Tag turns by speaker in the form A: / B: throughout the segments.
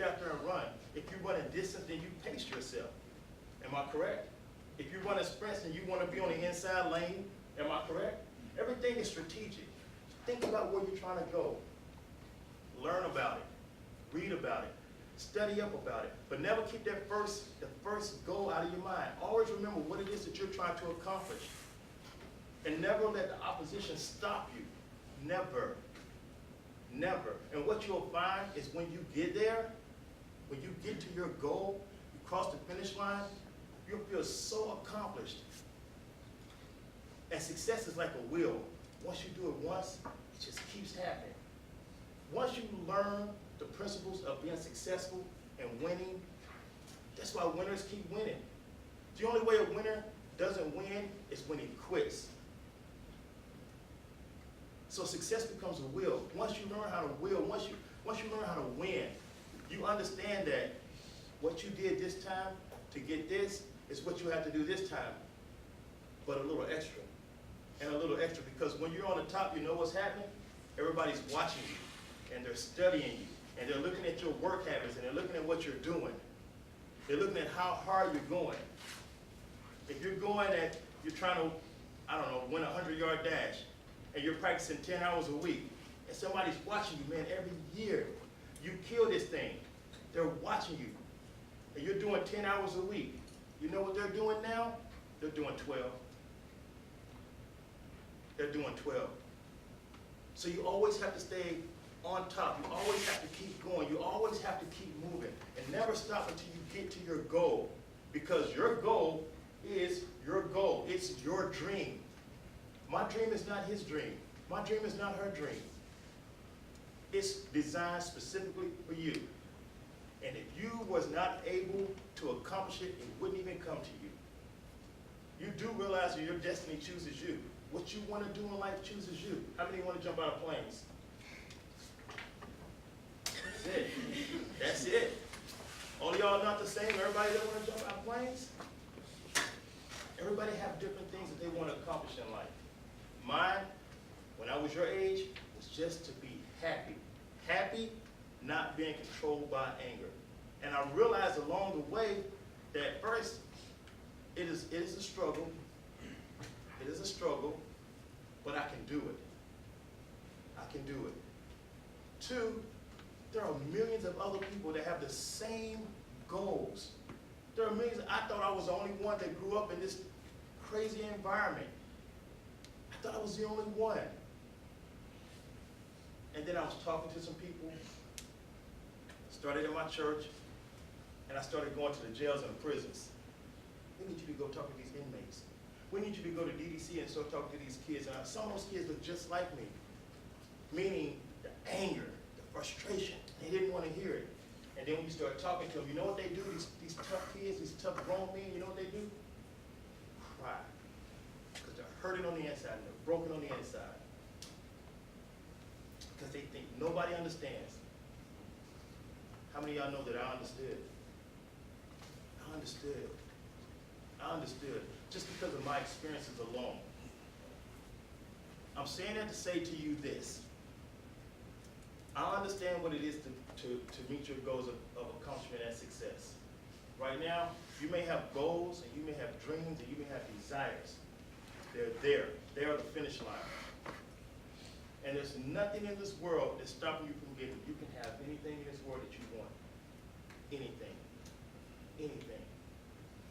A: out there and run. If you run a distance, then you pace yourself. Am I correct? If you run a sprint and you want to be on the inside lane, am I correct? Everything is strategic. Think about where you're trying to go. Learn about it. Read about it. Study up about it. But never keep the first goal out of your mind. Always remember what it is that you're trying to accomplish. And never let the opposition stop you. Never. Never. And what you'll find is when you get there, when you get to your goal, you cross the finish line, you'll feel so accomplished. And success is like a wheel. Once you do it once, it just keeps happening. Once you learn the principles of being successful and winning, that's why winners keep winning. The only way a winner doesn't win is when he quits. So success becomes a will. Once you learn how to will, once you learn how to win, you understand that what you did this time to get this is what you have to do this time, but a little extra. And a little extra, because when you're on the top, you know what's happening? Everybody's watching you, and they're studying you, and they're looking at your work habits, and they're looking at what you're doing. They're looking at how hard you're going. If you're trying to, win a 100-yard dash, and you're practicing 10 hours a week, and somebody's watching you, man, every year, you kill this thing. They're watching you, and you're doing 10 hours a week. You know what they're doing now? They're doing 12. They're doing 12. So you always have to stay on top. You always have to keep going. You always have to keep moving, and never stop until you get to your goal, because your goal is your goal. It's your dream. My dream is not his dream. My dream is not her dream. It's designed specifically for you. And if you was not able to accomplish it, it wouldn't even come to you. You do realize that your destiny chooses you. What you want to do in life chooses you. How many want to jump out of planes? That's it. That's it. All of y'all not the same? Everybody that want to jump out of planes? Everybody have different things that they want to accomplish in life. Mine, when I was your age, was just to be happy. Happy, not being controlled by anger. And I realized along the way that first, it is a struggle. It is a struggle, but I can do it. I can do it. Two, there are millions of other people that have the same goals. There are millions. I thought I was the only one that grew up in this crazy environment. I thought I was the only one. And then I was talking to some people, started in my church, and I started going to the jails and the prisons. We need you to go talk to these inmates. We need you to go to DDC and start talking to these kids. And some of those kids look just like me, meaning the anger, the frustration. They didn't want to hear it. And then when you start talking to them, you know what they do? These tough kids, these tough grown men, you know what they do? Cry. Because they're hurting on the inside and they're broken on the inside. Because they think nobody understands. How many of y'all know that I understood? I understood. I understood. Just because of my experiences alone. I'm saying that to say to you this. I understand what it is to meet your goals of accomplishment and success. Right now, you may have goals, and you may have dreams, and you may have desires. They're there. They are the finish line. And there's nothing in this world that's stopping you from getting it. You can have anything in this world that you want. Anything. Anything.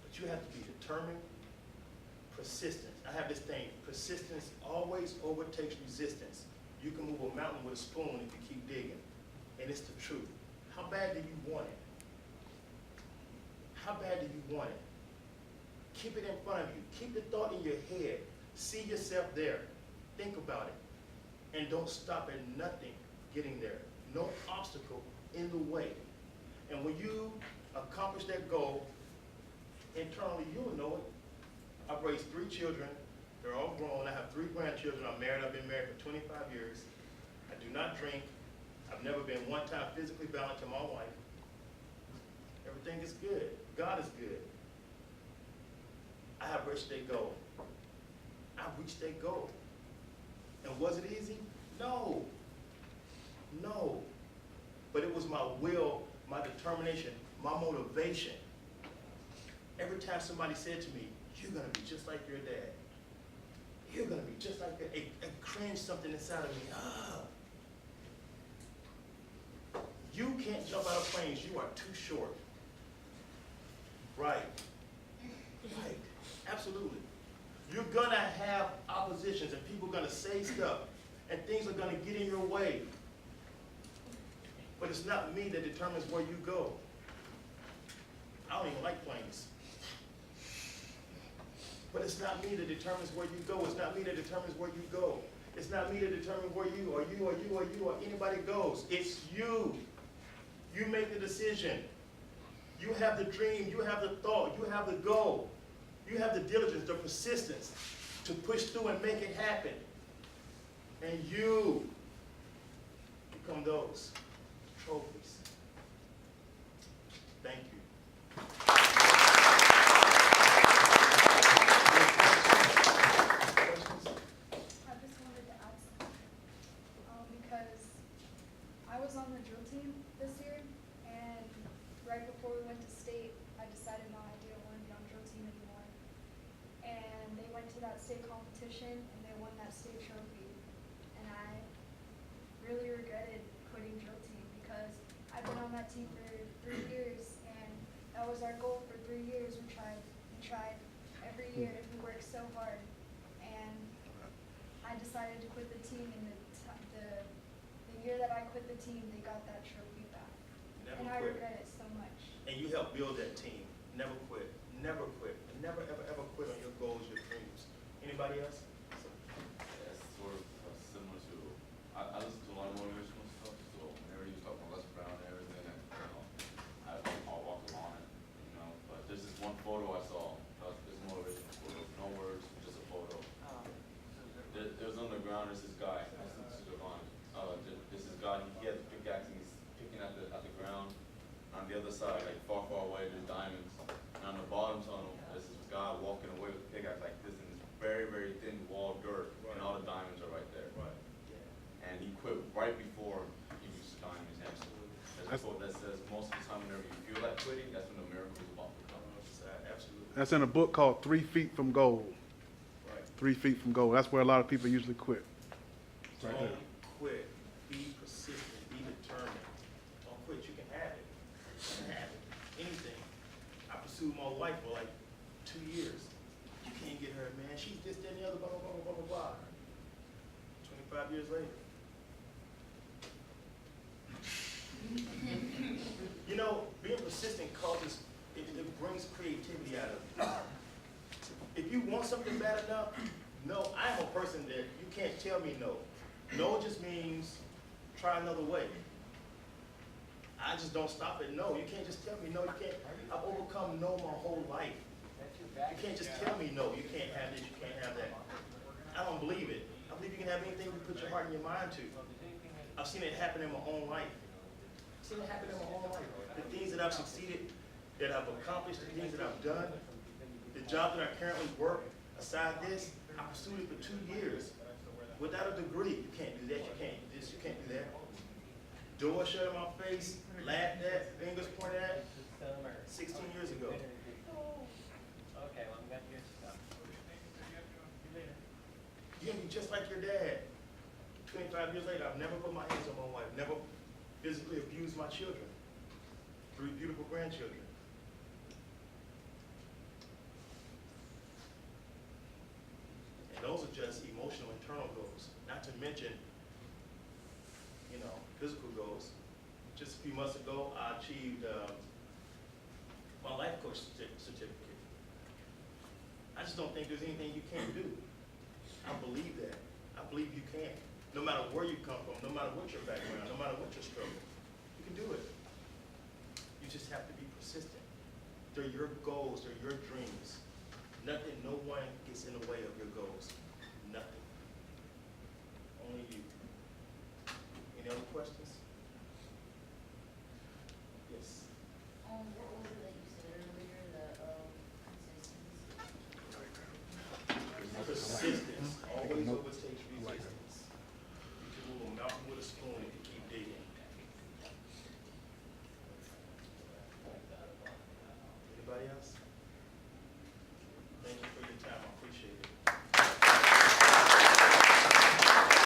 A: But you have to be determined, persistent. I have this thing, persistence always overtakes resistance. You can move a mountain with a spoon if you keep digging. And it's the truth. How bad do you want it? How bad do you want it? Keep it in front of you. Keep the thought in your head. See yourself there. Think about it. And don't stop at nothing getting there. No obstacle in the way. And when you accomplish that goal, internally you'll know it. I've raised 3 children. They're all grown. I have 3 grandchildren. I'm married. I've been married for 25 years. I do not drink. I've never been one time physically violent to my wife. Everything is good. God is good. I have reached that goal. I've reached that goal. And was it easy? No. No. But it was my will, my determination, my motivation. Every time somebody said to me, you're gonna be just like your dad. You're gonna be just like that. It cringed something inside of me. You can't jump out of planes. You are too short. Right. Right. Absolutely. You're gonna have oppositions and people are gonna say stuff and things are gonna get in your way. But it's not me that determines where you go. I don't even like planes. But it's not me that determines where you go. It's not me that determines where you go. It's not me that determines where you or you or you or you or anybody goes. It's you. You make the decision. You have the dream. You have the thought. You have the goal. You have the diligence, the persistence to push through and make it happen. And you become those trophies. Thank you.
B: I just wanted to add something, because I was on the drill team this year, and right before we went to state, I decided no, I didn't want to be on drill team anymore. And they went to that state competition, and they won that state trophy. And I really regretted quitting drill team, because I've been on that team for 3 years, and that was our goal for 3 years. We tried every year, and we worked so hard. And I decided to quit the team, and the year that I quit the team, they got that trophy back.
A: Never
B: And I
A: quit.
B: regret it so much.
A: And you helped build that team. Never quit. Never quit. Never, ever, ever quit on your goals, your dreams. Anybody else?
C: Yeah, it's sort of similar to, I listen to a lot of motivational stuff, so whenever you talk about Les Brown and everything, and, I'll walk along it, but there's this one photo I saw, this motivational photo, no words, just a photo. There's on the ground, there's this guy, this is guy, he has a pickaxe, and he's picking at the ground. On the other side, like far, far away, there's diamonds. And on the bottom tunnel, there's this guy walking away with a pickaxe like this in this very, very thin wall of dirt, and all the diamonds are right there.
A: Right. Yeah.
C: And he quit right before he reached the diamonds. There's a quote that says, most of the time whenever you feel like quitting, that's when the miracle is about to come.
A: Absolutely.
D: That's in a book called 3 Feet from Gold.
A: Right.
D: 3 Feet from Gold. That's where a lot of people usually quit. Right there.
A: Don't quit. Be persistent. Be determined. Don't quit. You can have it. You can have it. Anything. I pursued my wife for like 2 years. You can't get her, man. She's this, that, and the other, blah, blah, blah, blah, blah, blah. 25 years later. You know, being persistent causes, it brings creativity out of you. If you want something bad enough, no, I'm a person that you can't tell me no. No just means try another way. I just don't stop at no. You can't just tell me no. You can't. I've overcome no my whole life. You can't just tell me no. You can't have this. You can't have that. I don't believe it. I believe you can have anything you put your heart and your mind to. I've seen it happen in my own life. I've seen it happen in my own life. The things that I've succeeded, that I've accomplished, the things that I've done, the job that I currently work, aside this, I pursued it for 2 years. Without a degree, you can't do that, you can't do this, you can't do that. Door shut in my face, laughed at, fingers pointed at, 16 years ago.
E: Okay, well, I'm glad to hear stuff.
A: You're gonna be just like your dad. 25 years later, I've never put my hands on my wife, never physically abused my children. 3 beautiful grandchildren. And those are just emotional, internal goals, not to mention, physical goals. Just a few months ago, I achieved my life coach certificate. I just don't think there's anything you can't do. I believe that. I believe you can. No matter where you come from, no matter what your background, no matter what your struggle, you can do it. You just have to be persistent. They're your goals, they're your dreams. Nothing, no one gets in the way of your goals. Nothing. Only you. Any other questions? Yes.
F: What